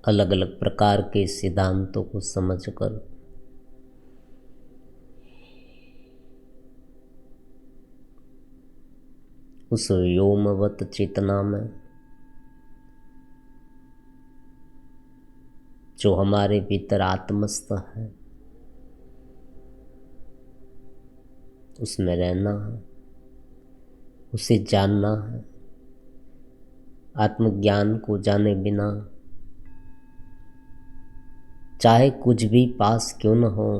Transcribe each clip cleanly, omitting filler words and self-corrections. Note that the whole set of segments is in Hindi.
अलग अलग प्रकार के सिद्धांतों को समझकर उस व्योमवत चेतना में जो हमारे भीतर आत्मस्थ है उसमें रहना है, उसे जानना है। आत्मज्ञान को जाने बिना चाहे कुछ भी पास क्यों न हो,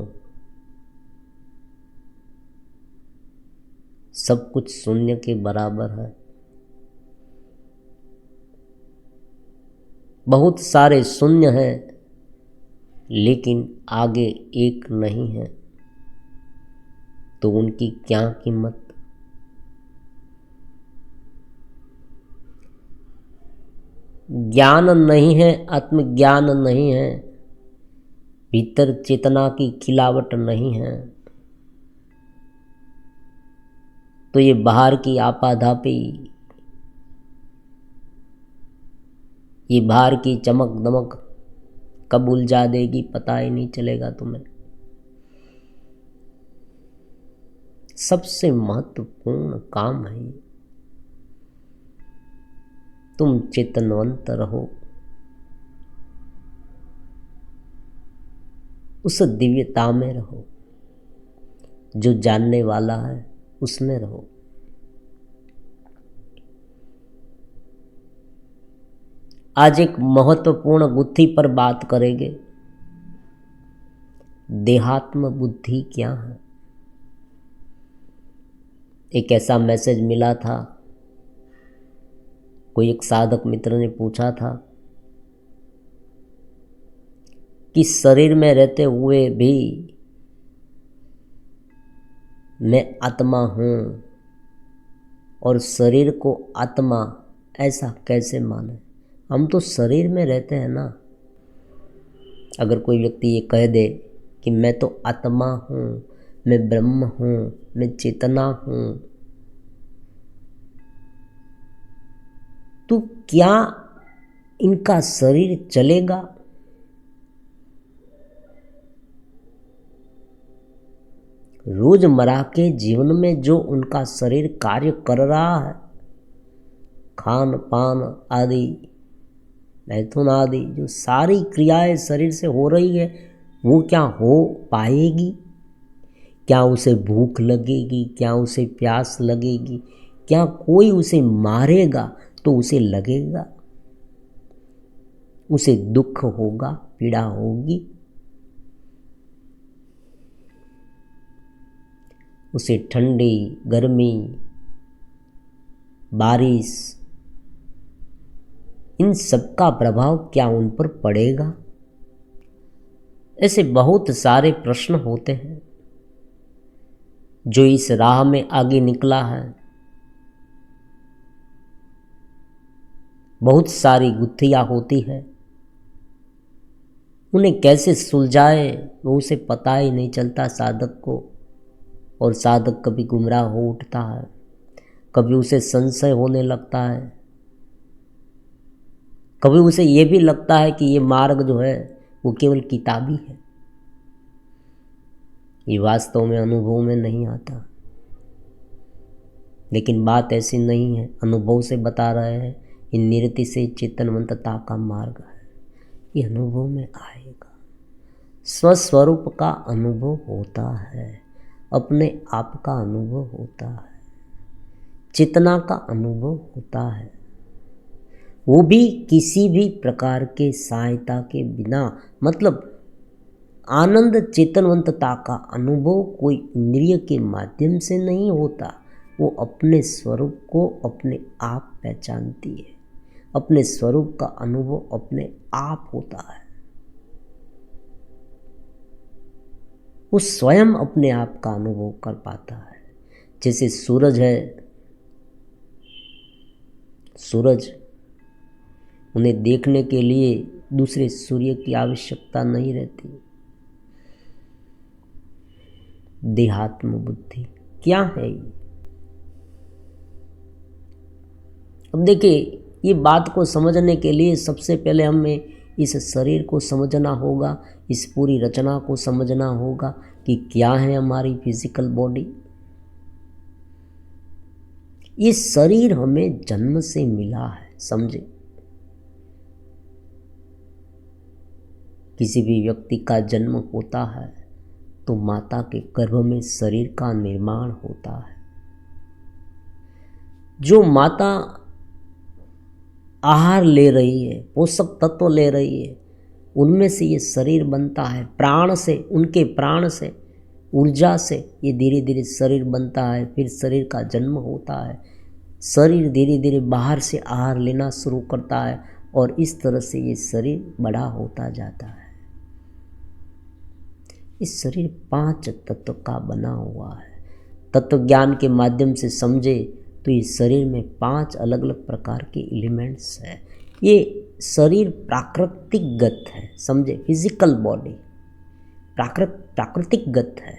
सब कुछ शून्य के बराबर है। बहुत सारे शून्य हैं लेकिन आगे एक नहीं है, तो उनकी क्या कीमत। ज्ञान नहीं है, आत्मज्ञान नहीं है, भीतर चेतना की खिलावट नहीं है, तो ये बाहर की आपाधापी, ये बाहर की चमक दमक कब उलझा देगी पता ही नहीं चलेगा तुम्हें। सबसे महत्वपूर्ण काम है तुम चेतनवंत रहो, उस दिव्यता में रहो, जो जानने वाला है उसमें रहो। आज एक महत्वपूर्ण गुत्थी पर बात करेंगे, देहात्म बुद्धि क्या है। एक ऐसा मैसेज मिला था, कोई एक साधक मित्र ने पूछा था कि शरीर में रहते हुए भी मैं आत्मा हूँ और शरीर को आत्मा ऐसा कैसे माने। हम तो शरीर में रहते हैं ना। अगर कोई व्यक्ति ये कह दे कि मैं तो आत्मा हूँ, मैं ब्रह्म हूँ, मैं चेतना हूँ, तो क्या इनका शरीर चलेगा? रोजमर्रा के जीवन में जो उनका शरीर कार्य कर रहा है, खान पान आदि, मैथुन आदि जो सारी क्रियाएं शरीर से हो रही है, वो क्या हो पाएगी? क्या उसे भूख लगेगी? क्या उसे प्यास लगेगी? क्या कोई उसे मारेगा तो उसे लगेगा? उसे दुख होगा, पीड़ा होगी? उसे ठंडी, गर्मी, बारिश, इन सब का प्रभाव क्या उन पर पड़ेगा? ऐसे बहुत सारे प्रश्न होते हैं। जो इस राह में आगे निकला है, बहुत सारी गुत्थियां होती है, उन्हें कैसे सुलझाए वो उसे पता ही नहीं चलता साधक को। और साधक कभी गुमराह हो उठता है, कभी उसे संशय होने लगता है, कभी उसे ये भी लगता है कि ये मार्ग जो है वो केवल किताबी है, ये वास्तव में अनुभव में नहीं आता। लेकिन बात ऐसी नहीं है, अनुभव से बता रहे हैं, ये निरति से चेतनवंतता का मार्ग है, ये अनुभव में आएगा। स्वस्वरूप का अनुभव होता है, अपने आप का अनुभव होता है, चेतना का अनुभव होता है, वो भी किसी भी प्रकार के सहायता के बिना। मतलब आनंद चेतनवंतता का अनुभव कोई इंद्रिय के माध्यम से नहीं होता, वो अपने स्वरूप को अपने आप पहचानती है, अपने स्वरूप का अनुभव अपने आप होता है। वो स्वयं अपने आप का अनुभव कर पाता है। जैसे सूरज है, सूरज, उन्हें देखने के लिए दूसरे सूर्य की आवश्यकता नहीं रहती। देहात्म बुद्धि क्या है ये? अब देखिए, ये बात को समझने के लिए सबसे पहले हमें इस शरीर को समझना होगा, इस पूरी रचना को समझना होगा कि क्या है हमारी फिजिकल बॉडी। ये शरीर हमें जन्म से मिला है, समझे। किसी भी व्यक्ति का जन्म होता है तो माता के गर्भ में शरीर का निर्माण होता है। जो माता आहार ले रही है, पोषक तत्व ले रही है, उनमें से ये शरीर बनता है। प्राण से, उनके प्राण से, ऊर्जा से ये धीरे धीरे शरीर बनता है। फिर शरीर का जन्म होता है। शरीर धीरे धीरे बाहर से आहार लेना शुरू करता है और इस तरह से ये शरीर बड़ा होता जाता है। इस शरीर 5 तत्व का बना हुआ है। तत्व ज्ञान के माध्यम से समझे तो इस शरीर में 5 अलग अलग प्रकार के एलिमेंट्स हैं। ये शरीर प्राकृतिक गत है, समझे। फिजिकल बॉडी प्राकृतिक गत है।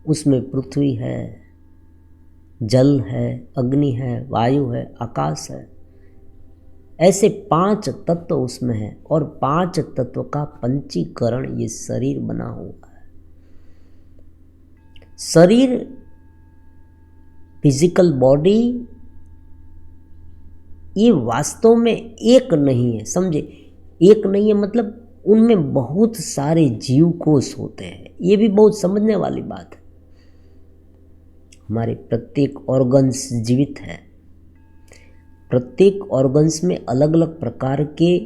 उसमें पृथ्वी है, जल है, अग्नि है, वायु है, आकाश है। ऐसे 5 तत्व उसमें है और 5 तत्व का पंचीकरण ये शरीर बना हुआ है। शरीर, फिजिकल बॉडी, ये वास्तव में एक नहीं है, समझे। एक नहीं है मतलब उनमें बहुत सारे जीव कोष होते हैं। ये भी बहुत समझने वाली बात है। हमारे प्रत्येक ऑर्गन्स जीवित है। प्रत्येक ऑर्गन्स में अलग अलग प्रकार के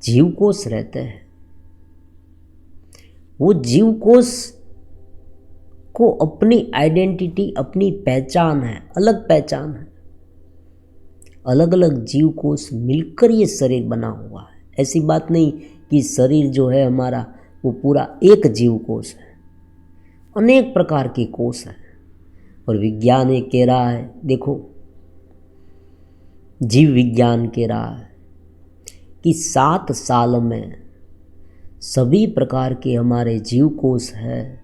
जीव कोष रहते हैं। वो जीव कोष को अपनी आइडेंटिटी, अपनी पहचान है, अलग पहचान है। अलग अलग जीव कोष मिलकर ये शरीर बना हुआ है। ऐसी बात नहीं कि शरीर जो है हमारा वो पूरा एक जीव कोष है। अनेक प्रकार के कोष हैं और विज्ञान ये कह रहा है, देखो जीव विज्ञान कह रहा है कि 7 साल में सभी प्रकार के हमारे जीव कोष है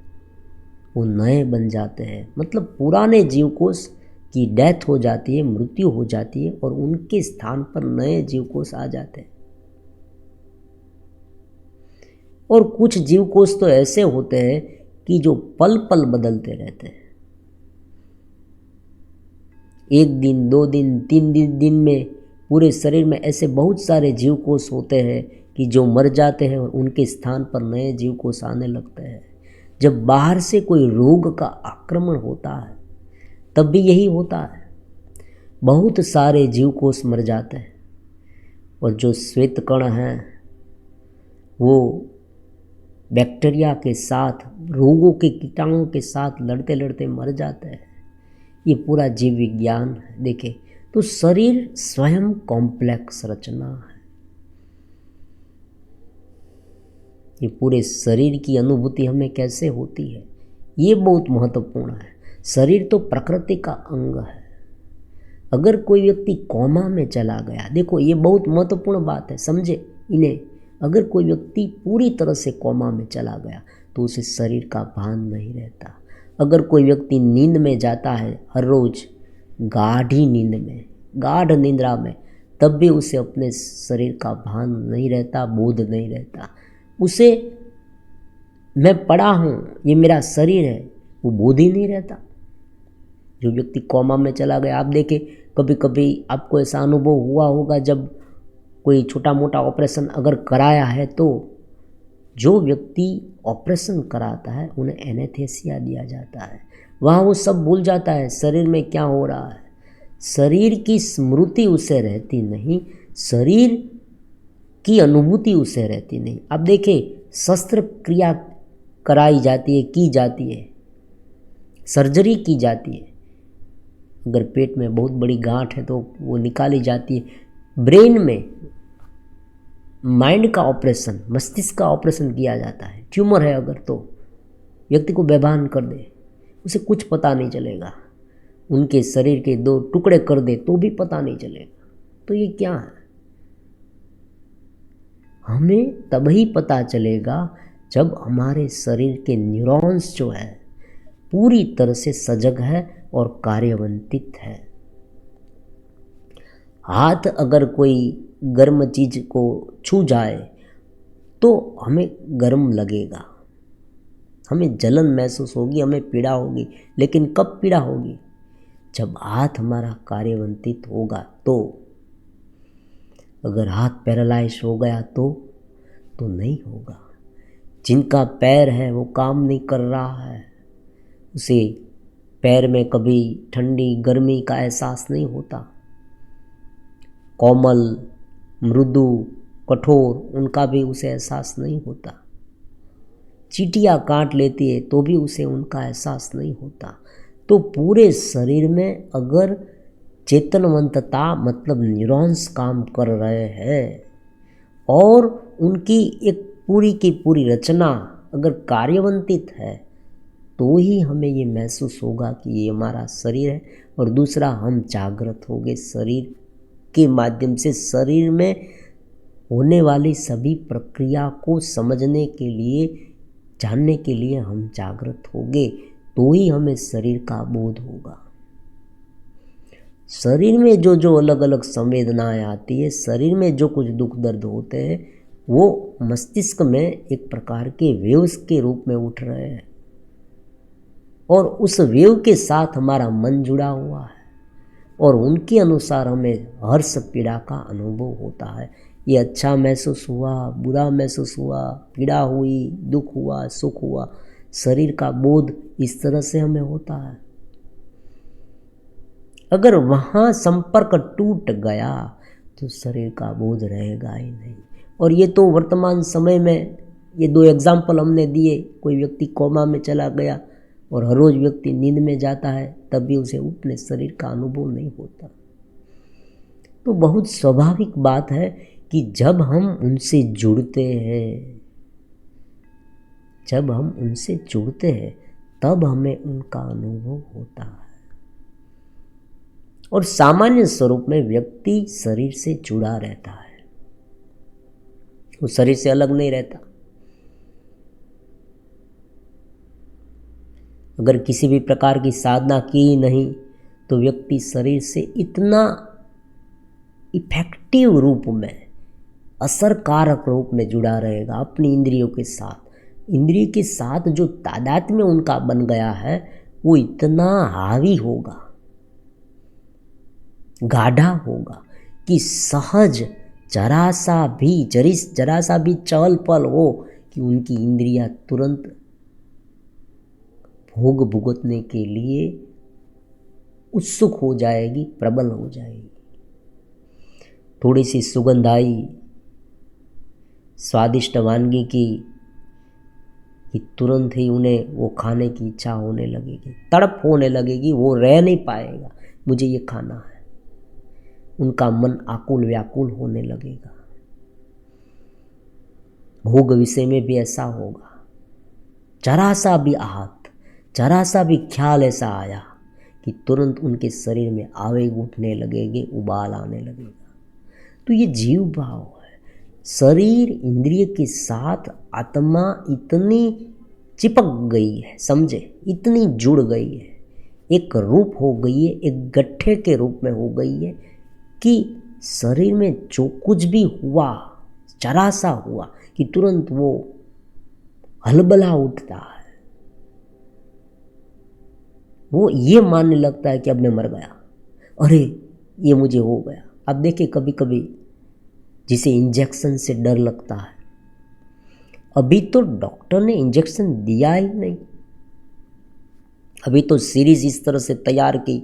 वो नए बन जाते हैं। मतलब पुराने जीव कोष की डेथ हो जाती है, मृत्यु हो जाती है और उनके स्थान पर नए जीव कोष आ जाते हैं। और कुछ जीव कोष तो ऐसे होते हैं कि जो पल पल बदलते रहते हैं। 1 दिन, 2 दिन, 3 दिन में पूरे शरीर में ऐसे बहुत सारे जीव कोष होते हैं कि जो मर जाते हैं और उनके स्थान पर नए जीव कोष आने लगते हैं। जब बाहर से कोई रोग का आक्रमण होता है तब भी यही होता है। बहुत सारे जीव कोष मर जाते हैं और जो श्वेत कण हैं वो बैक्टीरिया के साथ, रोगों के कीटाणुओं के साथ लड़ते लड़ते मर जाते हैं। ये पूरा जीव विज्ञान है। देखें तो शरीर स्वयं कॉम्प्लेक्स रचना है। ये पूरे शरीर की अनुभूति हमें कैसे होती है, ये बहुत महत्वपूर्ण है। शरीर तो प्रकृति का अंग है। अगर कोई व्यक्ति कोमा में चला गया, देखो ये बहुत महत्वपूर्ण बात है, समझे इन्हें। अगर कोई व्यक्ति पूरी तरह से कोमा में चला गया तो उसे शरीर का भान नहीं रहता। अगर कोई व्यक्ति नींद में जाता है हर रोज, गाढ़ी नींद में, गाढ़ निद्रा में, तब भी उसे अपने शरीर का भान नहीं रहता, बोध नहीं रहता। उसे मैं पड़ा हूँ, ये मेरा शरीर है, वो बोध ही नहीं रहता। जो व्यक्ति कोमा में चला गया, आप देखें कभी कभी आपको ऐसा अनुभव हुआ होगा, जब कोई छोटा मोटा ऑपरेशन अगर कराया है तो जो व्यक्ति ऑपरेशन कराता है उन्हें एनेस्थीसिया दिया जाता है। वहाँ वो सब भूल जाता है शरीर में क्या हो रहा है। शरीर की स्मृति उसे रहती नहीं, शरीर की अनुभूति उसे रहती नहीं। अब देखें शस्त्र क्रिया कराई जाती है, की जाती है, सर्जरी की जाती है। अगर पेट में बहुत बड़ी गांठ है तो वो निकाली जाती है। ब्रेन में माइंड का ऑपरेशन, मस्तिष्क का ऑपरेशन किया जाता है। ट्यूमर है अगर तो व्यक्ति को बेभान कर दे, उसे कुछ पता नहीं चलेगा। उनके शरीर के 2 टुकड़े कर दे तो भी पता नहीं चलेगा। तो ये क्या है? हमें तभी पता चलेगा जब हमारे शरीर के न्यूरॉन्स जो है पूरी तरह से सजग है और कार्यवंतित है। हाथ अगर कोई गर्म चीज को छू जाए तो हमें गर्म लगेगा, हमें जलन महसूस होगी, हमें पीड़ा होगी। लेकिन कब पीड़ा होगी? जब हाथ हमारा कार्यवंतित होगा तो। अगर हाथ पैरालाइज हो गया तो नहीं होगा। जिनका पैर है वो काम नहीं कर रहा है, उसे पैर में कभी ठंडी गर्मी का एहसास नहीं होता। कोमल, मृदु, कठोर, उनका भी उसे एहसास नहीं होता। चींटियाँ काट लेती है तो भी उसे उनका एहसास नहीं होता। तो पूरे शरीर में अगर चेतनवंतता मतलब न्यूरॉन्स काम कर रहे हैं और उनकी एक पूरी की पूरी रचना अगर कार्यवंतित है, तो ही हमें ये महसूस होगा कि ये हमारा शरीर है। और दूसरा, हम जागृत होंगे शरीर के माध्यम से। शरीर में होने वाली सभी प्रक्रिया को समझने के लिए, जानने के लिए हम जागृत होंगे, तो ही हमें शरीर का बोध होगा। शरीर में जो जो अलग अलग संवेदनाएं आती है, शरीर में जो कुछ दुख दर्द होते हैं, वो मस्तिष्क में एक प्रकार के वेव्स के रूप में उठ रहे हैं और उस वेव के साथ हमारा मन जुड़ा हुआ है और उनके अनुसार हमें हर्ष पीड़ा का अनुभव होता है। ये अच्छा महसूस हुआ, बुरा महसूस हुआ, पीड़ा हुई, दुख हुआ, सुख हुआ, शरीर का बोध इस तरह से हमें होता है। अगर वहाँ संपर्क टूट गया तो शरीर का बोध रहेगा ही नहीं। और ये तो वर्तमान समय में ये 2 एग्जाम्पल हमने दिए। कोई व्यक्ति कोमा में चला गया और हर रोज व्यक्ति नींद में जाता है, तब भी उसे अपने शरीर का अनुभव नहीं होता। तो बहुत स्वाभाविक बात है कि जब हम उनसे जुड़ते हैं, तब हमें उनका अनुभव होता है। और सामान्य स्वरूप में व्यक्ति शरीर से जुड़ा रहता है, वो शरीर से अलग नहीं रहता। अगर किसी भी प्रकार की साधना की नहीं तो व्यक्ति शरीर से इतना इफेक्टिव रूप में, असरकारक रूप में जुड़ा रहेगा अपनी इंद्रियों के साथ। इंद्रिय के साथ जो तादात्म्य उनका बन गया है वो इतना हावी होगा, गाढ़ा होगा कि सहज जरा सा भी चहल पहल हो कि उनकी इंद्रियां तुरंत भोग भुगतने के लिए उत्सुक हो जाएगी, प्रबल हो जाएगी। थोड़ी सी सुगंध आई स्वादिष्ट वानगी की कि तुरंत ही उन्हें वो खाने की इच्छा होने लगेगी, तड़प होने लगेगी, वो रह नहीं पाएगा, मुझे ये खाना है। उनका मन आकुल व्याकुल होने लगेगा। भोग विषय में भी ऐसा होगा। जरा सा भी आहत, जरा सा भी ख्याल ऐसा आया कि तुरंत उनके शरीर में आवेग उठने लगेंगे, उबाल आने लगेगा। तो ये जीव भाव है। शरीर इंद्रिय के साथ आत्मा इतनी चिपक गई है, समझे, इतनी जुड़ गई है, एक रूप हो गई है, एक गट्ठे के रूप में हो गई है कि शरीर में जो कुछ भी हुआ, जरा सा हुआ कि तुरंत वो हलबला उठता है। वो ये मानने लगता है कि अब मैं मर गया, अरे ये मुझे हो गया। अब देखिए, कभी कभी जिसे इंजेक्शन से डर लगता है, अभी तो डॉक्टर ने इंजेक्शन दिया ही नहीं, अभी तो सीरीज इस तरह से तैयार की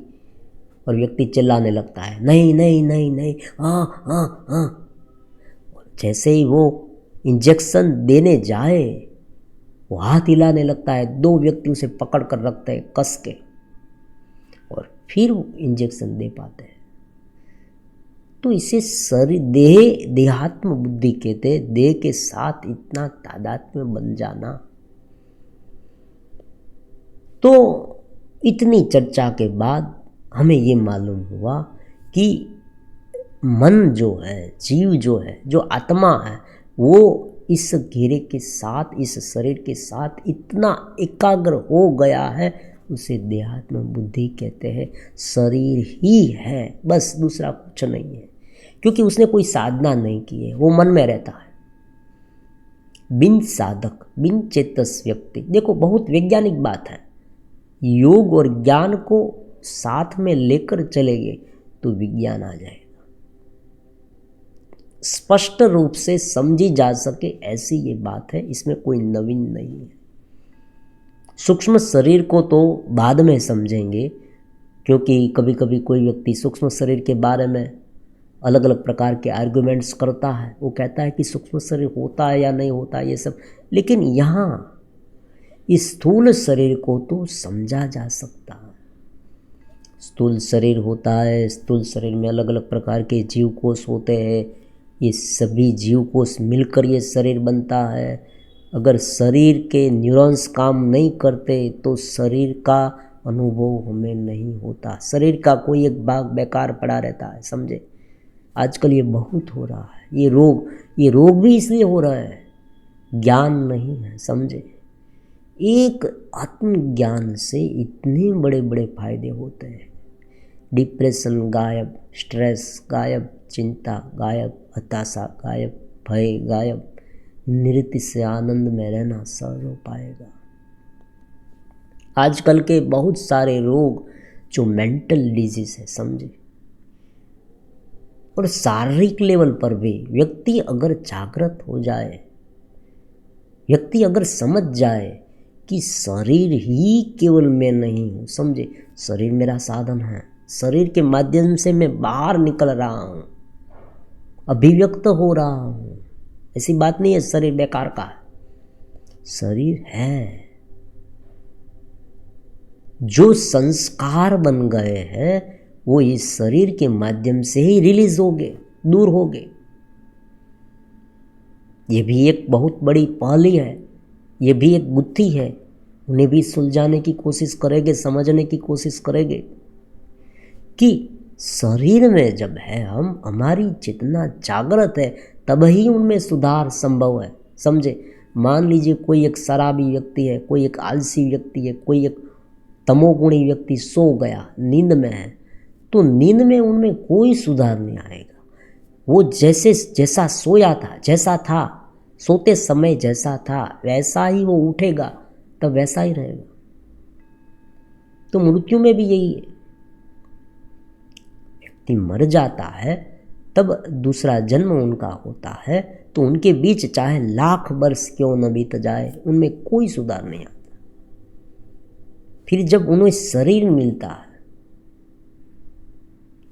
और व्यक्ति चिल्लाने लगता है, नहीं नहीं नहीं नहीं, हाँ हाँ हाँ। जैसे ही वो इंजेक्शन देने जाए, वो हाथ हिलाने लगता है, 2 व्यक्ति उसे पकड़ कर रखते हैं कस के और फिर वो इंजेक्शन दे पाते हैं। तो इसे देहात्म बुद्धि कहते हैं। देह के साथ इतना तादात्म्य बन जाना। तो इतनी चर्चा के बाद हमें ये मालूम हुआ कि मन जो है, जीव जो है, जो आत्मा है, वो इस घेरे के साथ, इस शरीर के साथ इतना एकाग्र हो गया है, उसे देहात्म बुद्धि कहते हैं। शरीर ही है, बस, दूसरा कुछ नहीं है, क्योंकि उसने कोई साधना नहीं की है, वो मन में रहता है। बिन साधक बिन चेतस व्यक्ति, देखो बहुत वैज्ञानिक बात है, योग और ज्ञान को साथ में लेकर चलेंगे तो विज्ञान आ जाएगा, स्पष्ट रूप से समझी जा सके ऐसी ये बात है, इसमें कोई नवीन नहीं है। सूक्ष्म शरीर को तो बाद में समझेंगे, क्योंकि कभी कभी कोई व्यक्ति सूक्ष्म शरीर के बारे में अलग अलग प्रकार के आर्गुमेंट्स करता है, वो कहता है कि सूक्ष्म शरीर होता है या नहीं होता ये सब, लेकिन यहाँ इस स्थूल शरीर को तो समझा जा सकता है। स्थूल शरीर होता है, स्थूल शरीर में अलग अलग प्रकार के जीव कोष होते हैं, ये सभी जीव कोष मिलकर ये शरीर बनता है। अगर शरीर के न्यूरॉन्स काम नहीं करते तो शरीर का अनुभव हमें नहीं होता, शरीर का कोई एक भाग बेकार पड़ा रहता है, समझे। आजकल ये बहुत हो रहा है, ये रोग भी इसलिए हो रहा है, ज्ञान नहीं है, समझे। एक आत्मज्ञान से इतने बड़े बड़े फायदे होते हैं, डिप्रेशन गायब, स्ट्रेस गायब, चिंता गायब, हताशा गायब, भय गायब, नृत्य से आनंद में रहना सहज हो पाएगा। आजकल के बहुत सारे रोग जो मेंटल डिजीज है, समझे, और शारीरिक लेवल पर भी व्यक्ति अगर जागृत हो जाए, व्यक्ति अगर समझ जाए कि शरीर ही केवल मैं नहीं हूँ, समझे, शरीर मेरा साधन है, शरीर के माध्यम से मैं बाहर निकल रहा हूँ, अभिव्यक्त हो रहा हूँ, ऐसी बात नहीं है शरीर बेकार का है, शरीर है। जो संस्कार बन गए हैं वो इस शरीर के माध्यम से ही रिलीज होंगे, दूर होंगे। ये भी एक बहुत बड़ी पहली है, ये भी एक गुत्थी है, उन्हें भी सुलझाने की कोशिश करेंगे, समझने की कोशिश करेंगे कि शरीर में जब है हम, हमारी जितना जागृत है तब ही उनमें सुधार संभव है, समझे। मान लीजिए कोई एक शराबी व्यक्ति है, कोई एक आलसी व्यक्ति है, कोई एक तमोगुणी व्यक्ति सो गया, नींद में है, तो नींद में उनमें कोई सुधार नहीं आएगा। वो जैसा सोया था, जैसा था सोते समय जैसा था वैसा ही वो उठेगा, तब वैसा ही रहेगा। तो मृत्यु में भी यही है, व्यक्ति मर जाता है तब दूसरा जन्म उनका होता है, तो उनके बीच चाहे लाख वर्ष क्यों न बीत जाए उनमें कोई सुधार नहीं आता। फिर जब उन्हें शरीर मिलता है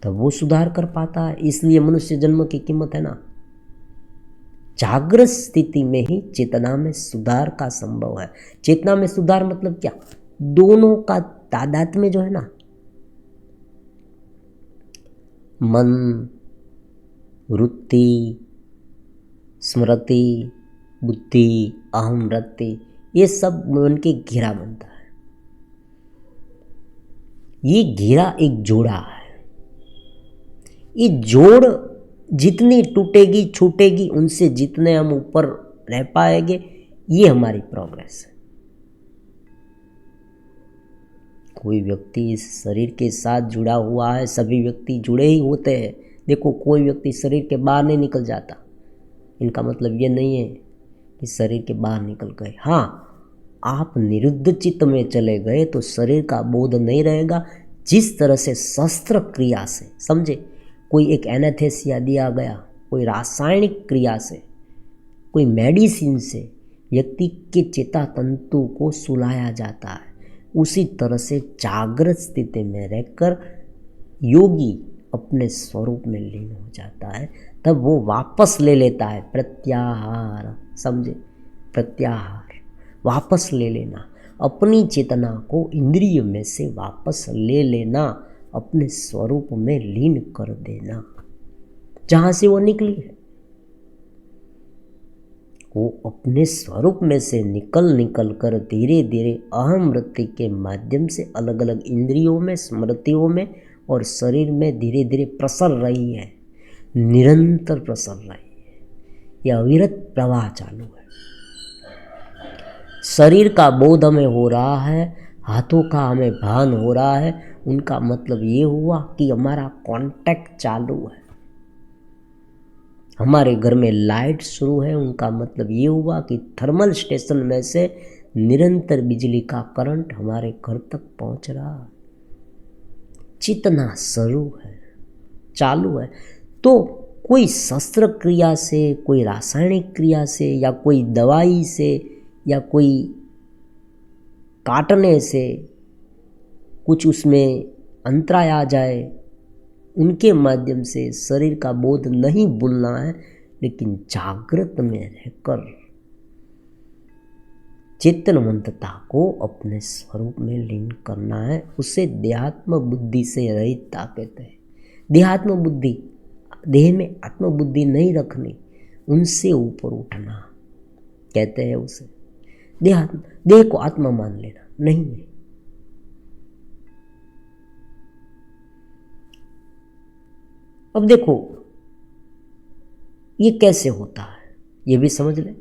तब वो सुधार कर पाता है। इसलिए मनुष्य जन्म की कीमत है ना। जागृत स्थिति में ही चेतना में सुधार का संभव है। चेतना में सुधार मतलब क्या, दोनों का तादात्म्य में जो है ना, मन, वृत्ति, स्मृति, बुद्धि, अहम वृत्ति, ये सब मन के घेरा बनता है। ये घेरा एक जोड़ा है, ये जोड़ जितनी टूटेगी छूटेगी उनसे जितने हम ऊपर रह पाएंगे, ये हमारी प्रोग्रेस है। कोई व्यक्ति इस शरीर के साथ जुड़ा हुआ है, सभी व्यक्ति जुड़े ही होते हैं। देखो कोई व्यक्ति शरीर के बाहर नहीं निकल जाता, इनका मतलब ये नहीं है कि शरीर के बाहर निकल गए। हाँ, आप निरुद्ध चित्त में चले गए तो शरीर का बोध नहीं रहेगा। जिस तरह से शस्त्र क्रिया से, समझे, कोई एक एनेस्थेसिया दिया गया, कोई रासायनिक क्रिया से, कोई मेडिसिन से व्यक्ति के चेता तंतु को सुलाया जाता है, उसी तरह से जागृत स्थिति में रहकर योगी अपने स्वरूप में लीन हो जाता है। तब वो वापस ले लेता है प्रत्याहार, समझे, प्रत्याहार, वापस ले लेना, अपनी चेतना को इंद्रिय में से वापस ले लेना, अपने स्वरूप में लीन कर देना, जहाँ से वो निकली है। वो अपने स्वरूप में से निकल कर धीरे धीरे अहम वृत्ति के माध्यम से अलग अलग इंद्रियों में, स्मृतियों में और शरीर में धीरे धीरे प्रसर रही है, निरंतर प्रसर रही है। यह अविरत प्रवाह चालू है। शरीर का बोध हमें हो रहा है, हाथों का हमें भान हो रहा है, उनका मतलब ये हुआ कि हमारा कांटेक्ट चालू है, हमारे घर में लाइट शुरू है, उनका मतलब ये हुआ कि थर्मल स्टेशन में से निरंतर बिजली का करंट हमारे घर तक पहुंच रहा है। चेतना शुरू है, चालू है। तो कोई शस्त्र क्रिया से, कोई रासायनिक क्रिया से, या कोई दवाई से, या कोई काटने से कुछ उसमें अंतराय आ जाए, उनके माध्यम से शरीर का बोध नहीं भूलना है, लेकिन जागृत में रहकर चेतनवंतता को अपने स्वरूप में लीन करना है। उसे देहात्म बुद्धि से रहितता कहते हैं। देहात्म बुद्धि, देह में आत्मबुद्धि नहीं रखनी, उनसे ऊपर उठना कहते हैं उसे। देह को आत्मा मान लेना नहीं है। अब देखो ये कैसे होता है, ये भी समझ ले।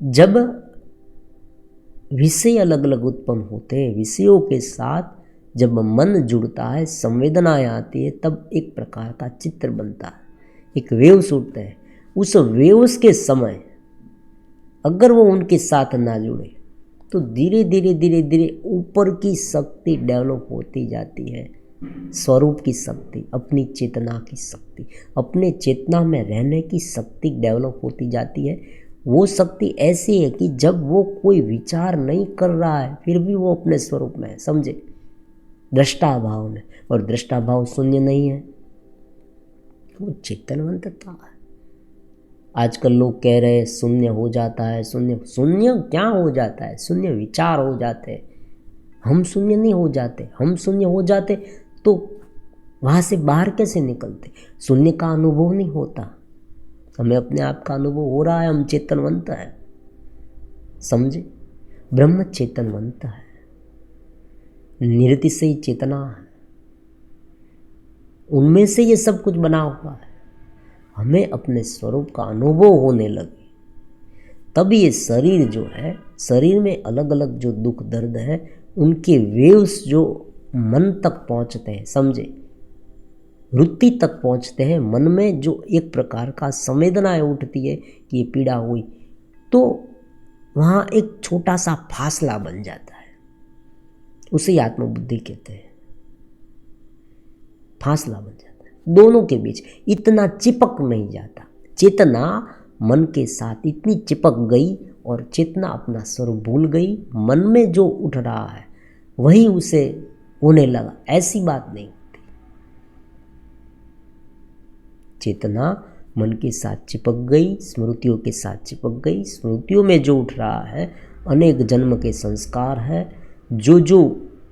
जब विषय अलग अलग उत्पन्न होते हैं, विषयों के साथ जब मन जुड़ता है, संवेदनाएं आती है, तब एक प्रकार का चित्र बनता है, एक वेव्स उठते हैं। उस वेव्स के समय अगर वो उनके साथ ना जुड़े तो धीरे धीरे धीरे धीरे ऊपर की शक्ति डेवलप होती जाती है। स्वरूप की शक्ति, अपनी चेतना की शक्ति, अपने चेतना में रहने की शक्ति डेवलप होती जाती है। वो शक्ति ऐसी है कि जब वो कोई विचार नहीं कर रहा है फिर भी वो अपने स्वरूप में है, समझे, दृष्टा भाव में। और दृष्टा भाव शून्य नहीं है, वो चेतनवंतता है। आजकल लोग कह रहे हैं शून्य हो जाता है, शून्य। शून्य क्या हो जाता है? शून्य विचार हो जाते हैं। हम शून्य नहीं हो जाते। हम शून्य हो जाते तो वहाँ से बाहर कैसे निकलते? शून्य का अनुभव नहीं होता, हमें अपने आप का अनुभव हो रहा है, हम चेतनवंत है, समझे। ब्रह्म चेतनवंत है, निरतिशयी चेतना है, उनमें से ये सब कुछ बना हुआ है। हमें अपने स्वरूप का अनुभव होने लगे तब ये शरीर जो है, शरीर में अलग अलग जो दुख दर्द है, उनके वेव्स जो मन तक पहुंचते हैं, समझे, वृत्ति तक पहुंचते हैं। मन में जो एक प्रकार का संवेदनाएं उठती है कि ये पीड़ा हुई, तो वहाँ एक छोटा सा फासला बन जाता है, उसे आत्मबुद्धि कहते हैं। फासला बन जाता है दोनों के बीच, इतना चिपक नहीं जाता। चेतना मन के साथ इतनी चिपक गई और चेतना अपना स्वरूप भूल गई। मन में जो उठ रहा है वही उसे होने लगा, ऐसी बात नहीं होती। चेतना मन के साथ चिपक गई, स्मृतियों के साथ चिपक गई। स्मृतियों में जो उठ रहा है अनेक जन्म के संस्कार है, जो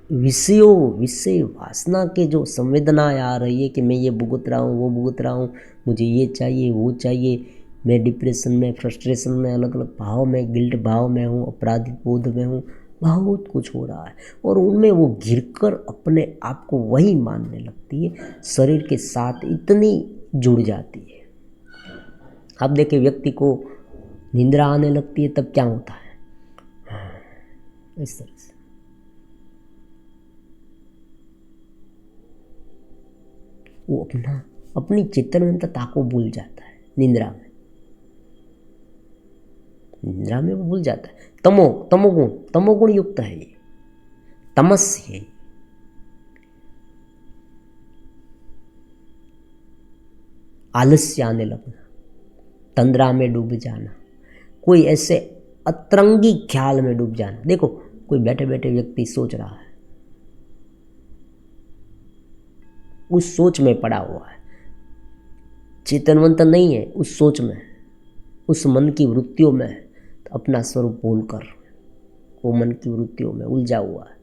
विषय वासना के जो संवेदनाएं आ रही है कि मैं ये भुगत रहा हूँ, वो भुगत रहा हूँ, मुझे ये चाहिए, वो चाहिए, मैं डिप्रेशन में, फ्रस्ट्रेशन में, अलग अलग भाव में, गिल्ट भाव में हूँ, अपराधित बोध में हूँ, बहुत कुछ हो रहा है। और उनमें वो घिरकर अपने आप को वही मानने लगती है, शरीर के साथ इतनी जुड़ जाती है। अब देखिए व्यक्ति को निंद्रा आने लगती है, तब क्या होता है? इस तरह से वो अपनी चेतनवंतता को भूल जाता है। निंद्रा में वो भूल जाता है। तमोगुण युक्त है ये, तमस्य है। आलस्य आने लगना, तंद्रा में डूब जाना, कोई ऐसे अतरंगी ख्याल में डूब जाना। देखो कोई बैठे बैठे व्यक्ति सोच रहा है, उस सोच में पड़ा हुआ है, चेतनवंत नहीं है, उस सोच में, उस मन की वृत्तियों में है, तो अपना स्वरूप भूलकर वो मन की वृत्तियों में उलझा हुआ है।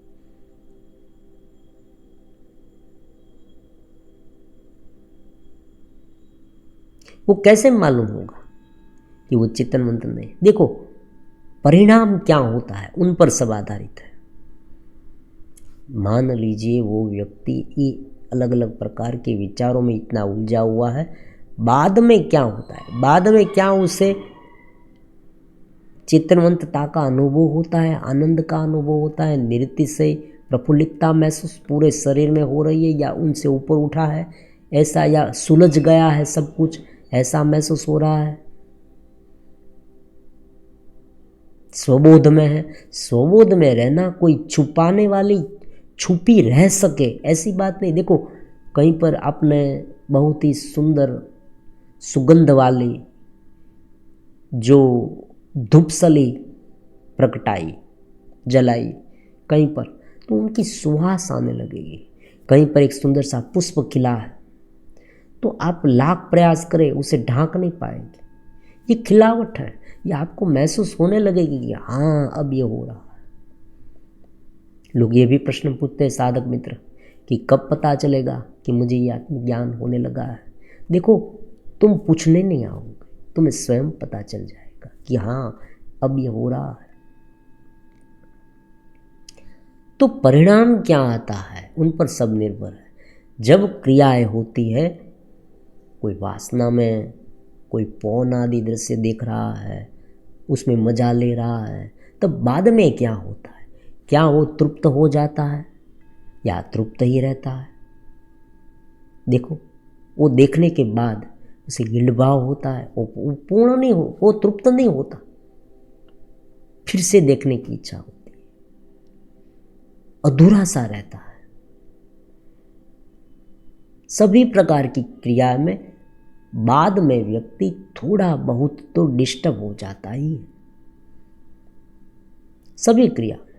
वो कैसे मालूम होगा कि वो चेतनवंत नहीं? देखो परिणाम क्या होता है उन पर सब आधारित है। मान लीजिए वो व्यक्ति अलग अलग प्रकार के विचारों में इतना उलझा हुआ है, बाद में क्या होता है? बाद में क्या उसे चेतनवंतता का अनुभव होता है, आनंद का अनुभव होता है, नृत्य से प्रफुल्लितता महसूस पूरे शरीर में हो रही है, या उनसे ऊपर उठा है ऐसा, या सुलझ गया है सब कुछ, ऐसा महसूस हो रहा है, स्वबोध में है। स्वबोध में रहना कोई छुपाने वाली छुपी रह सके ऐसी बात नहीं। देखो कहीं पर आपने बहुत ही सुंदर सुगंध वाली जो धूपसली प्रकटाई जलाई कहीं पर, तो उनकी सुवास आने लगेगी। कहीं पर एक सुंदर सा पुष्प खिला है तो आप लाख प्रयास करें उसे ढांक नहीं पाएंगे। ये खिलावट है, ये आपको महसूस होने लगेगी कि हाँ अब ये हो रहा है। लोग ये भी प्रश्न पूछते हैं साधक मित्र कि कब पता चलेगा कि मुझे ये आत्मज्ञान होने लगा है। देखो तुम पूछने नहीं आओगे, तुम्हें स्वयं पता चल जाएगा कि हाँ अब ये हो रहा है। तो परिणाम क्या आता है उन पर सब निर्भर है। जब क्रियाएं होती है, कोई वासना में कोई पौन आदि दृश्य देख रहा है, उसमें मजा ले रहा है, तब बाद में क्या होता है? क्या वो तृप्त हो जाता है या तृप्त ही रहता है? देखो वो देखने के बाद उसे गिल्डभाव होता है, वो पूर्ण नहीं हो, वो तृप्त नहीं होता, फिर से देखने की इच्छा होती है, अधूरा सा रहता है। सभी प्रकार की क्रिया में बाद में व्यक्ति थोड़ा बहुत तो डिस्टर्ब हो जाता ही है, सभी क्रिया में।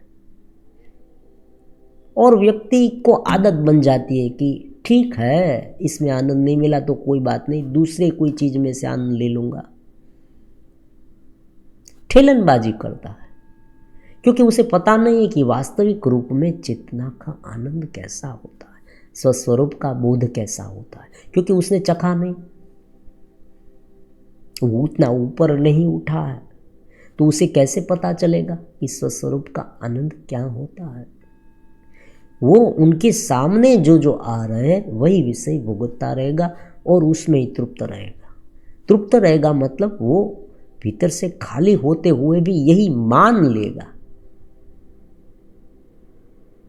और व्यक्ति को आदत बन जाती है कि ठीक है इसमें आनंद नहीं मिला तो कोई बात नहीं, दूसरे कोई चीज में से आनंद ले लूंगा। ठेलनबाजी करता है क्योंकि उसे पता नहीं है कि वास्तविक रूप में चेतना का आनंद कैसा होता है, स्वस्वरूप का बोध कैसा होता है, क्योंकि उसने चखा नहीं, वो उतना ऊपर नहीं उठा है, तो उसे कैसे पता चलेगा कि स्वस्वरूप का आनंद क्या होता है। वो उनके सामने जो जो आ रहे हैं वही विषय भुगतता रहेगा और उसमें ही तृप्त रहेगा। तृप्त रहेगा मतलब वो भीतर से खाली होते हुए भी यही मान लेगा,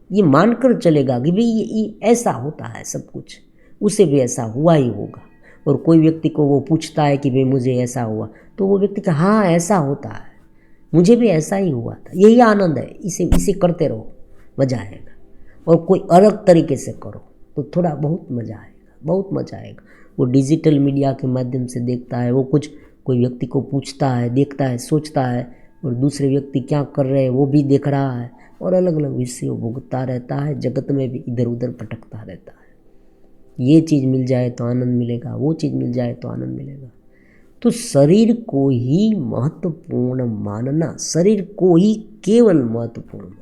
ये मानकर चलेगा कि भाई ये ऐसा होता है सब कुछ, उसे भी ऐसा हुआ ही होगा। और कोई व्यक्ति को वो पूछता है कि भाई मुझे ऐसा हुआ, तो वो व्यक्ति कहा हाँ ऐसा होता है, मुझे भी ऐसा ही हुआ था, यही आनंद है, इसे करते रहो मजा आएगा। और कोई अलग तरीके से करो तो थोड़ा बहुत मजा आएगा, बहुत मजा आएगा। वो डिजिटल मीडिया के माध्यम से देखता है, वो कुछ कोई व्यक्ति को पूछता है, देखता है, सोचता है, और दूसरे व्यक्ति क्या कर रहे हैं वो भी देख रहा है, और अलग अलग विषय भुगतता रहता है, जगत में भी इधर उधर भटकता रहता है। ये चीज़ मिल जाए तो आनंद मिलेगा, वो चीज़ मिल जाए तो आनंद मिलेगा। तो शरीर को ही महत्वपूर्ण मानना, शरीर को ही केवल महत्वपूर्ण मानना,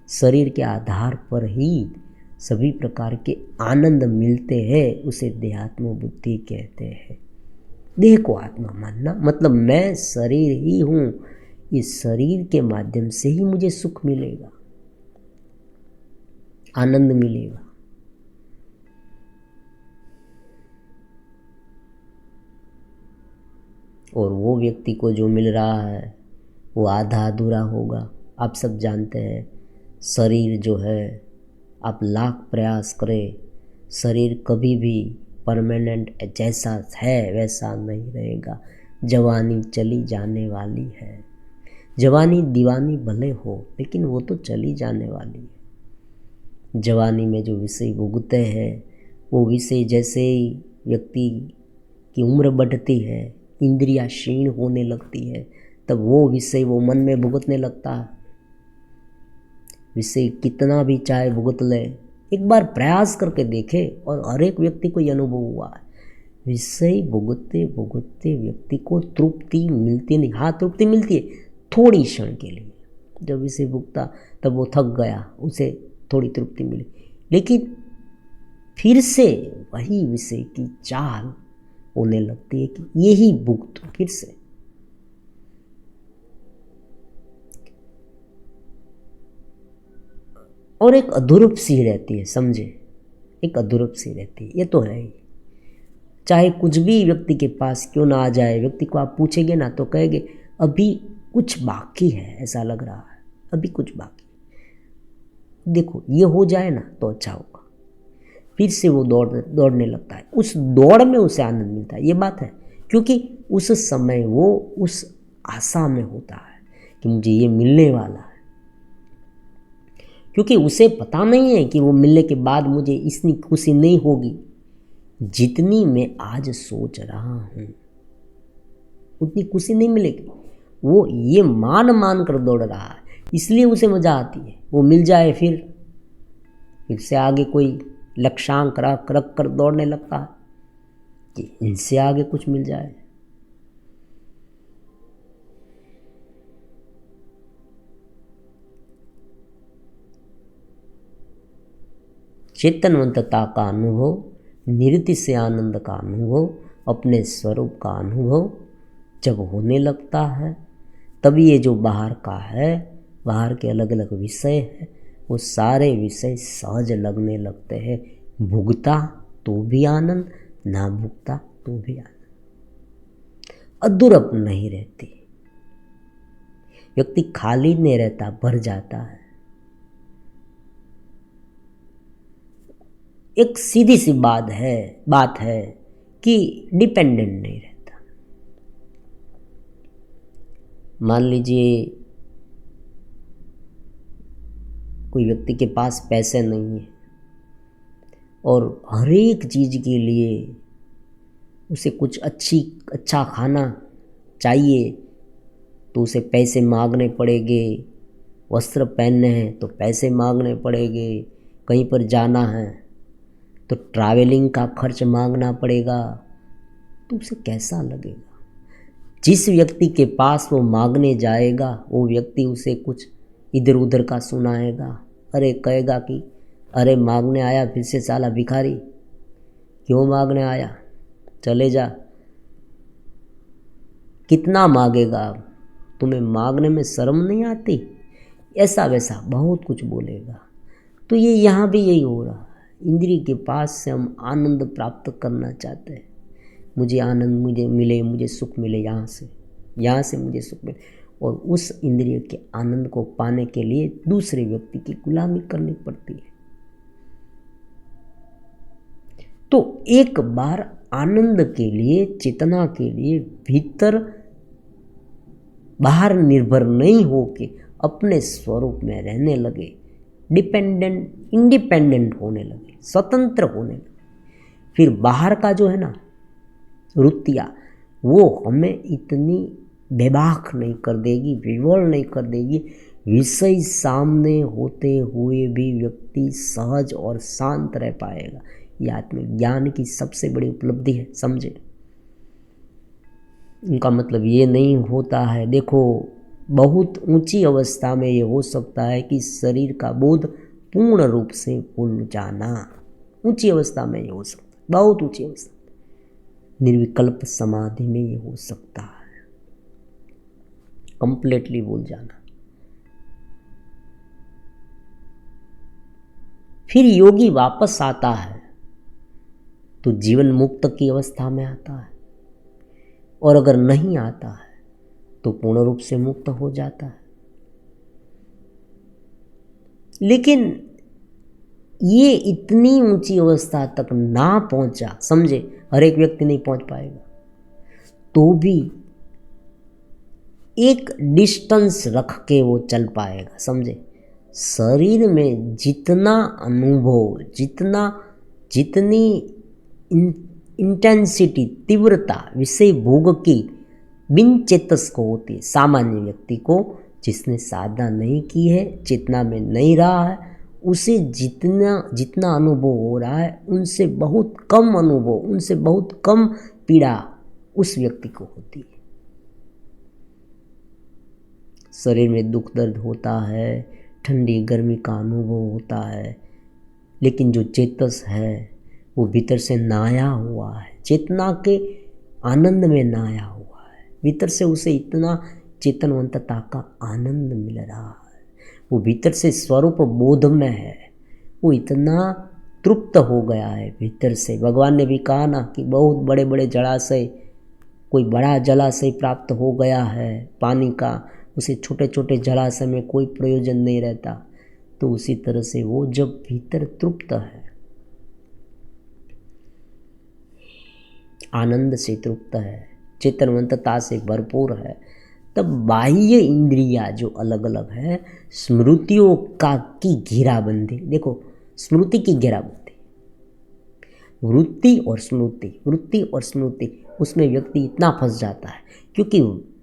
शरीर के आधार पर ही सभी प्रकार के आनंद मिलते हैं, उसे देहात्म बुद्धि कहते हैं। देह को आत्मा मानना मतलब मैं शरीर ही हूँ, इस शरीर के माध्यम से ही मुझे सुख मिलेगा, आनंद मिलेगा। और वो व्यक्ति को जो मिल रहा है वो आधा अधूरा होगा। आप सब जानते हैं शरीर जो है, आप लाख प्रयास करें, शरीर कभी भी परमानेंट जैसा है वैसा नहीं रहेगा। जवानी चली जाने वाली है, जवानी दीवानी भले हो लेकिन वो तो चली जाने वाली है। जवानी में जो विषय भोगते हैं वो विषय जैसे ही व्यक्ति की उम्र बढ़ती है, इंद्रियां क्षीण होने लगती है, तब वो विषय वो मन में भुगतने लगता है। विषय कितना भी चाहे भुगत ले, एक बार प्रयास करके देखे, और हर एक व्यक्ति को ये अनुभव हुआ है, विषय भुगतते भुगतते व्यक्ति को तृप्ति मिलती नहीं। हाँ तृप्ति मिलती है थोड़ी क्षण के लिए, जब विषय भुगता तब वो थक गया, उसे थोड़ी तृप्ति मिली, लेकिन फिर से वही विषय की चाल होने लगती है कि यही भुगत फिर से। और एक अधूरप सी रहती है, समझे, एक अधूरप सी रहती है, ये तो है ही। चाहे कुछ भी व्यक्ति के पास क्यों ना आ जाए, व्यक्ति को आप पूछेंगे ना तो कहेंगे अभी कुछ बाकी है, ऐसा लग रहा है अभी कुछ बाकी। देखो ये हो जाए ना तो अच्छा होगा। फिर से वो दौड़ने लगता है। उस दौड़ में उसे आनंद मिलता है, ये बात है, क्योंकि उस समय वो उस आशा में होता है कि मुझे ये मिलने वाला है। क्योंकि उसे पता नहीं है कि वो मिलने के बाद मुझे इतनी खुशी नहीं होगी जितनी मैं आज सोच रहा हूँ, उतनी खुशी नहीं मिलेगी। वो ये मान मान कर दौड़ रहा है, इसलिए उसे मजा आती है। वो मिल जाए फिर से आगे कोई लक्ष्यांक रख रख कर दौड़ने लगता है कि इनसे आगे कुछ मिल जाए। चेतनवंतता का अनुभव, निरति से आनंद का अनुभव, अपने स्वरूप का अनुभव जब होने लगता है, तब ये जो बाहर का है, बाहर के अलग अलग विषय है, वो सारे विषय सहज लगने लगते हैं। भुगता तो भी आनंद, ना भुगता तो भी आनंद। अधूरप नहीं रहती, व्यक्ति खाली नहीं रहता, भर जाता है। एक सीधी सी बात है कि डिपेंडेंट नहीं रहता। मान लीजिए कोई व्यक्ति के पास पैसे नहीं है और हर एक चीज़ के लिए उसे कुछ अच्छा खाना चाहिए तो उसे पैसे मांगने पड़ेंगे, वस्त्र पहनने हैं तो पैसे मांगने पड़ेंगे, कहीं पर जाना है तो ट्रैवलिंग का खर्च मांगना पड़ेगा, तो उसे कैसा लगेगा? जिस व्यक्ति के पास वो मांगने जाएगा वो व्यक्ति उसे कुछ इधर उधर का सुनाएगा, अरे कहेगा कि अरे मांगने आया फिर से साला भिखारी, क्यों मांगने आया, चले जा, कितना मांगेगा, तुम्हें मांगने में शर्म नहीं आती, ऐसा वैसा बहुत कुछ बोलेगा। तो ये यहाँ भी यही हो रहा है। इंद्रिय के पास से हम आनंद प्राप्त करना चाहते हैं, मुझे आनंद मुझे मिले, मुझे सुख मिले, यहाँ से मुझे सुख मिले, और उस इंद्रिय के आनंद को पाने के लिए दूसरे व्यक्ति की गुलामी करनी पड़ती है। तो एक बार आनंद के लिए, चेतना के लिए भीतर बाहर निर्भर नहीं होके अपने स्वरूप में रहने लगे, इंडिपेंडेंट होने लगे, स्वतंत्र होने लगे, फिर बाहर का जो है ना वृत्तियाँ, वो हमें इतनी बेबाक नहीं कर देगी, विवल नहीं कर देगी। विषय सामने होते हुए भी व्यक्ति सहज और शांत रह पाएगा। ये आत्मज्ञान की सबसे बड़ी उपलब्धि है, समझे। उनका मतलब ये नहीं होता है, देखो बहुत ऊंची अवस्था में ये हो सकता है कि शरीर का बोध पूर्ण रूप से भूल जाना, ऊंची अवस्था में ये हो सकता है, बहुत ऊंची अवस्था, निर्विकल्प समाधि में ये हो सकता है, कंप्लीटली भूल जाना। फिर योगी वापस आता है तो जीवन मुक्त की अवस्था में आता है, और अगर नहीं आता है तो पूर्ण रूप से मुक्त हो जाता है। लेकिन ये इतनी ऊंची अवस्था तक ना पहुंचा, समझे, हर एक व्यक्ति नहीं पहुंच पाएगा, तो भी एक डिस्टेंस रख के वो चल पाएगा, समझे। शरीर में जितना अनुभव, जितनी इंटेंसिटी, तीव्रता विषय भोग की बिन चेतस को होती है, सामान्य व्यक्ति को, जिसने साधना नहीं की है, चेतना में नहीं रहा है, उसे जितना अनुभव हो रहा है उनसे बहुत कम अनुभव, उनसे बहुत कम पीड़ा उस व्यक्ति को होती है। शरीर में दुख दर्द होता है, ठंडी गर्मी का अनुभव होता है, लेकिन जो चेतस है वो भीतर से नहाया हुआ है, चेतना के आनंद में नहाया हुआ है, भीतर से उसे इतना चेतनवंतता का आनंद मिल रहा है, वो भीतर से स्वरूप बोध में है, वो इतना तृप्त हो गया है भीतर से। भगवान ने भी कहा ना कि बहुत बड़े बड़े जलाशय, कोई बड़ा जलाशय प्राप्त हो गया है पानी का, उसे छोटे छोटे जलाशय में कोई प्रयोजन नहीं रहता। तो उसी तरह से वो जब भीतर तृप्त है, आनंद से तृप्त है, चेतनवंतता से भरपूर है, तब बाह्य इंद्रिया जो अलग अलग है, स्मृतियों का की घेराबंदी, देखो स्मृति की घेराबंदी, वृत्ति और स्मृति, वृत्ति और स्मृति, उसमें व्यक्ति इतना फंस जाता है क्योंकि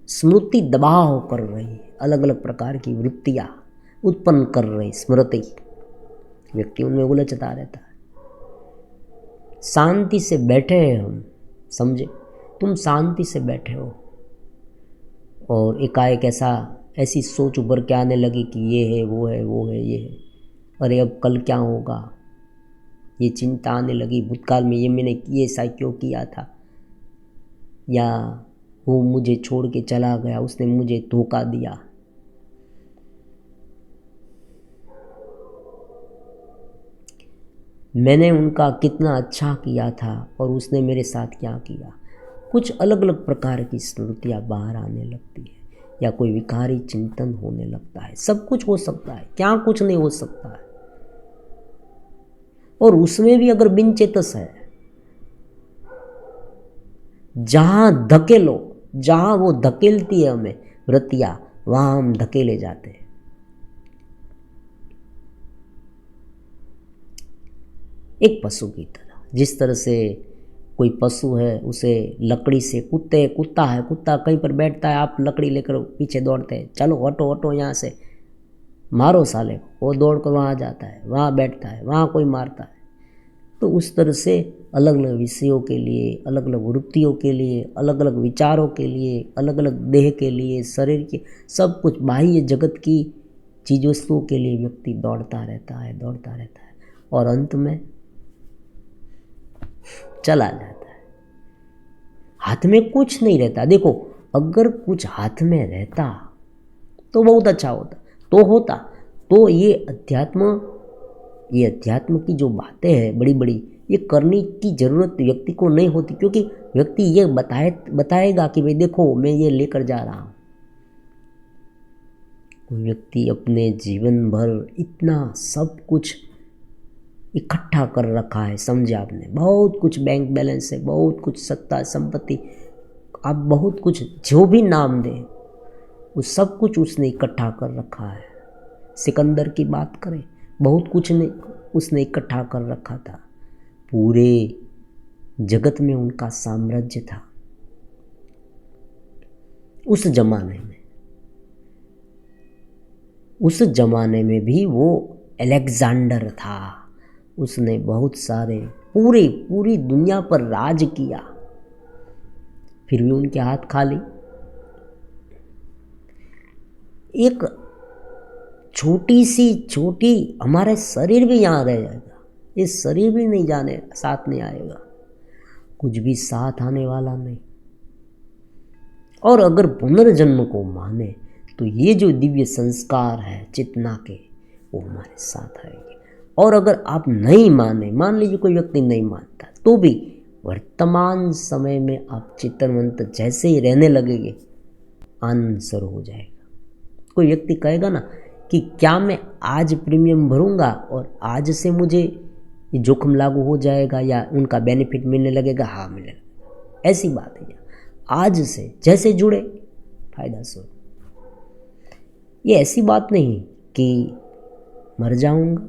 स्मृति दबाव कर रही है, अलग अलग प्रकार की वृत्तियाँ उत्पन्न कर रही स्मृति, व्यक्ति उनमें उलझता रहता है। शांति से बैठे हैं हम, समझे, तुम शांति से बैठे हो और एकाएक ऐसी सोच उभर के आने लगी कि ये है वो है वो है ये है, अरे अब कल क्या होगा, ये चिंता आने लगी, भूतकाल में ये मैंने ये ऐसा क्यों किया था, या वो मुझे छोड़ के चला गया, उसने मुझे धोखा दिया। मैंने उनका कितना अच्छा किया था और उसने मेरे साथ क्या किया। कुछ अलग अलग प्रकार की स्मृतियाँ बाहर आने लगती है, या कोई विकारी चिंतन होने लगता है। सब कुछ हो सकता है, क्या कुछ नहीं हो सकता है। और उसमें भी अगर बिन चेतस है, जहां धकेलो, जहां वो धकेलती है हमें वृत्तियां, वहां हम धकेले जाते हैं। एक पशु की तरह, जिस तरह से कोई पशु है, उसे लकड़ी से कुत्ता है, कुत्ता कहीं पर बैठता है, आप लकड़ी लेकर पीछे दौड़ते हैं, चलो हटो हटो यहाँ से, मारो साले, वो दौड़ कर वहाँ जाता है, वहाँ बैठता है, वहाँ कोई मारता है। तो उस तरह से अलग अलग विषयों के लिए, अलग अलग वृत्तियों के लिए, अलग अलग विचारों के लिए, अलग अलग देह के लिए, शरीर के, सब कुछ बाह्य जगत की चीज वस्तुओं के लिए व्यक्ति दौड़ता रहता है और अंत में चला जाता है। हाथ में कुछ नहीं रहता। देखो, अगर कुछ हाथ में रहता तो बहुत अच्छा होता, तो ये अध्यात्म की जो बातें हैं बड़ी बड़ी, ये करने की ज़रूरत व्यक्ति को नहीं होती, क्योंकि व्यक्ति ये बताएगा कि भाई देखो मैं ये लेकर जा रहा हूँ। व्यक्ति अपने जीवन भर इतना सब कुछ इकट्ठा कर रखा है, समझे आपने, बहुत कुछ बैंक बैलेंस है, बहुत कुछ सत्ता संपत्ति, आप बहुत कुछ जो भी नाम दे, वो सब कुछ उसने इकट्ठा कर रखा है। सिकंदर की बात करें, बहुत कुछ ने उसने इकट्ठा कर रखा था, पूरे जगत में उनका साम्राज्य था। उस जमाने में भी वो अलेक्जेंडर था, उसने बहुत सारे पूरी दुनिया पर राज किया, फिर भी उनके हाथ खाली। एक छोटी हमारे शरीर भी यहाँ रह जाएगा, ये शरीर भी नहीं जाने साथ नहीं आएगा, कुछ भी साथ आने वाला नहीं। और अगर पुनर्जन्म को माने तो ये जो दिव्य संस्कार है चेतना के, वो हमारे साथ आएंगे। और अगर आप नहीं माने, मान लीजिए कोई व्यक्ति नहीं मानता, तो भी वर्तमान समय में आप चितनवंत जैसे ही रहने लगेंगे, आनंद शुरू हो जाएगा। कोई व्यक्ति कहेगा ना कि क्या मैं आज प्रीमियम भरूंगा और आज से मुझे ये जोखिम लागू हो जाएगा या उनका बेनिफिट मिलने लगेगा? हाँ, मिलेगा। ऐसी बात है, आज से जैसे जुड़े फायदा शुरू। ये ऐसी बात नहीं कि मर जाऊंगा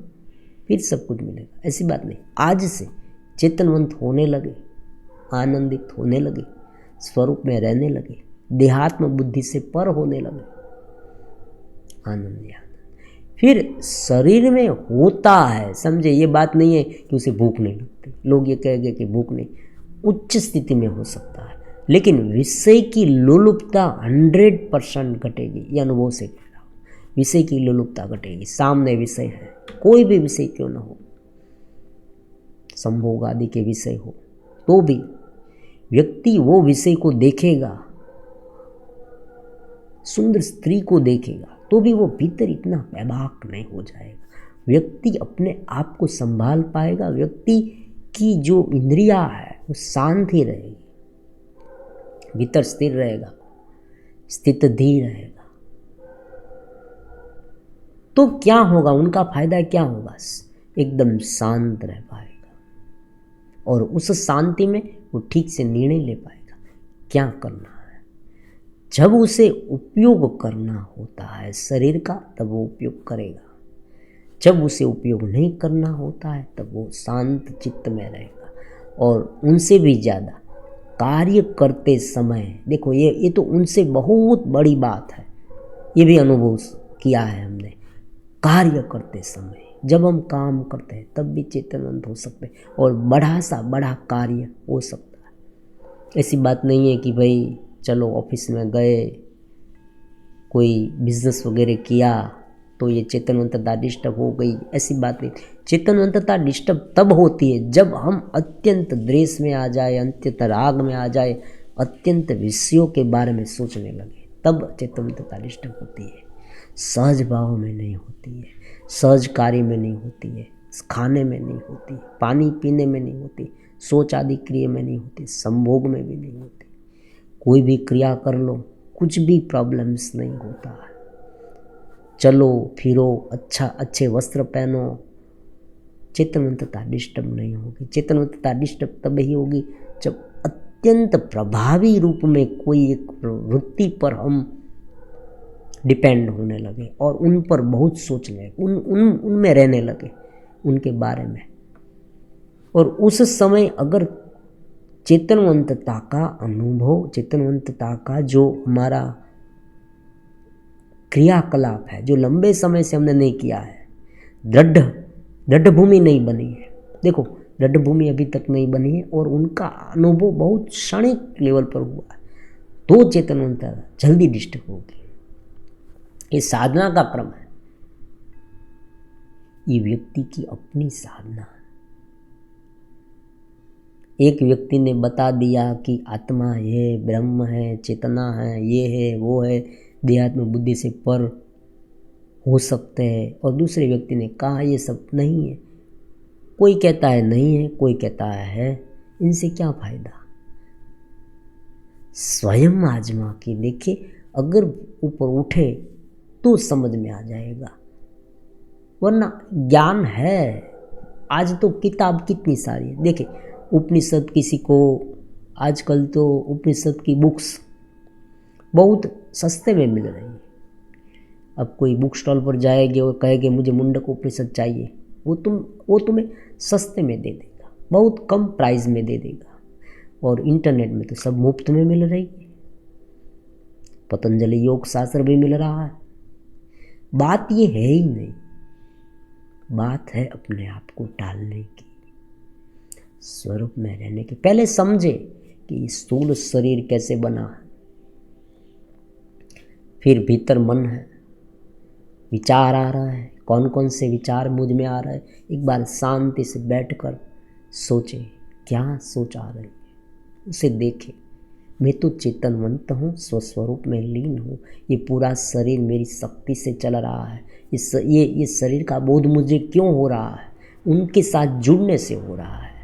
फिर सब कुछ मिलेगा, ऐसी बात नहीं। आज से चेतनवंत होने लगे, आनंदित होने लगे, स्वरूप में रहने लगे, देहात्म बुद्धि से पर होने लगे, आनंद। फिर शरीर में होता है, समझे, ये बात नहीं है कि उसे भूख नहीं लगती। लोग ये कहेंगे कि भूख नहीं, उच्च स्थिति में हो सकता है, लेकिन विषय की लोलुपता 100% घटेगी। ये अनुभव से कह रहा हूँ, विषय की लोलुपता घटेगी। सामने विषय है, कोई भी विषय क्यों ना हो, संभोग आदि के विषय हो, तो भी व्यक्ति वो विषय को देखेगा, सुंदर स्त्री को देखेगा, तो भी वो भीतर इतना बेबाक नहीं हो जाएगा। व्यक्ति अपने आप को संभाल पाएगा, व्यक्ति की जो इंद्रिया है वो शांत ही रहेगी, भीतर स्थिर रहेगा, स्थित धीर रहेगा। तो क्या होगा, उनका फायदा क्या होगा? एकदम शांत रह पाएगा, और उस शांति में वो ठीक से निर्णय ले पाएगा क्या करना है। जब उसे उपयोग करना होता है शरीर का तब वो उपयोग करेगा, जब उसे उपयोग नहीं करना होता है तब वो शांत चित्त में रहेगा। और उनसे भी ज़्यादा कार्य करते समय देखो, ये तो उनसे बहुत बड़ी बात है, ये भी अनुभव किया है हमने। कार्य करते समय जब हम काम करते हैं तब भी चेतनवंत हो सकते हैं और बड़ा सा बड़ा कार्य हो सकता है। ऐसी बात नहीं है कि भाई चलो ऑफिस में गए, कोई बिजनेस वगैरह किया तो ये चेतनवंतता डिस्टर्ब हो गई, ऐसी बात नहीं। चेतनवंतता डिस्टर्ब तब होती है जब हम अत्यंत द्वेष में आ जाए, अत्यंत राग में आ जाए, अत्यंत विषयों के बारे में सोचने लगे, तब चेतनवंतता डिस्टर्ब होती है। सहज भाव में नहीं होती है, सहज कार्य में नहीं होती है, खाने में नहीं होती, पानी पीने में नहीं होती, सोच आदि क्रिया में नहीं होती, संभोग में भी नहीं होती। कोई भी क्रिया कर लो कुछ भी प्रॉब्लम्स नहीं होता है। चलो फिरो, अच्छे वस्त्र पहनो, चेतनवंतता डिस्टर्ब नहीं होगी। चेतनवंतता डिस्टर्ब तब ही होगी जब अत्यंत प्रभावी रूप में कोई एक वृत्ति पर हम डिपेंड होने लगे और उन पर बहुत सोचने, उनमें रहने लगे, उनके बारे में। और उस समय अगर चेतनवंतता का अनुभव, चेतनवंतता का जो हमारा क्रियाकलाप है जो लंबे समय से हमने नहीं किया है, दृढ़ भूमि नहीं बनी है। देखो दृढ़ भूमि अभी तक नहीं बनी है और उनका अनुभव बहुत क्षणिक लेवल पर हुआ है, तो चेतनवंतता जल्दी डिस्टर्ब होगी। ये साधना का क्रम है, ये व्यक्ति की अपनी साधना है। एक व्यक्ति ने बता दिया कि आत्मा है, ब्रह्म है, चेतना है, ये है वो है, देहात्म बुद्धि से पर हो सकते हैं, और दूसरे व्यक्ति ने कहा ये सब नहीं है। कोई कहता है नहीं है, कोई कहता है। इनसे क्या फायदा? स्वयं आजमा के देखे, अगर ऊपर उठे तो समझ में आ जाएगा, वरना ज्ञान है। आज तो किताब कितनी सारी है, देखे उपनिषद किसी को, आजकल तो उपनिषद की बुक्स बहुत सस्ते में मिल रही है। अब कोई बुक स्टॉल पर जाएंगे और कहेंगे मुझे मुंडक उपनिषद चाहिए, वो तुम्हें सस्ते में दे देगा, बहुत कम प्राइस में दे देगा। और इंटरनेट में तो सब मुफ्त में मिल रही है, पतंजलि योग शास्त्र भी मिल रहा है। बात ये है ही नहीं, बात है अपने आप को टालने की, स्वरूप में रहने की। पहले समझे कि स्थूल शरीर कैसे बना है, फिर भीतर मन है, विचार आ रहा है, कौन कौन से विचार मुझ में आ रहे हैं। एक बार शांति से बैठकर सोचे क्या सोच आ रही है, उसे देखे। मैं तो चेतनवंत हूँ, स्वस्वरूप में लीन हूँ, ये पूरा शरीर मेरी शक्ति से चल रहा है। ये शरीर का बोध मुझे क्यों हो रहा है? उनके साथ जुड़ने से हो रहा है।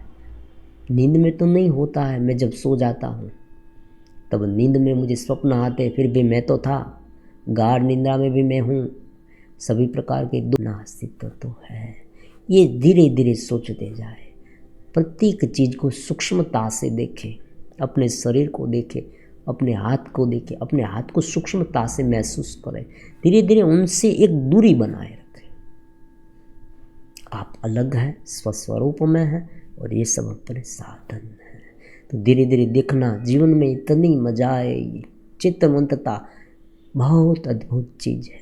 नींद में तो नहीं होता है, मैं जब सो जाता हूँ तब नींद में मुझे स्वप्न आते, फिर भी मैं तो था, गाढ़ निद्रा में भी मैं हूँ, सभी प्रकार के दुख अस्तित्व तो है। ये धीरे धीरे सोचते जाए, प्रत्येक चीज़ को सूक्ष्मता से देखें, अपने शरीर को देखें, अपने हाथ को देखें, अपने हाथ को सूक्ष्मता से महसूस करें, धीरे धीरे उनसे एक दूरी बनाए रखें। आप अलग हैं, स्वस्वरूप में हैं, और ये सब अपने साधन हैं। तो धीरे धीरे देखना, जीवन में इतनी मजा आएगी। चित्तवंतता बहुत अद्भुत चीज़ है।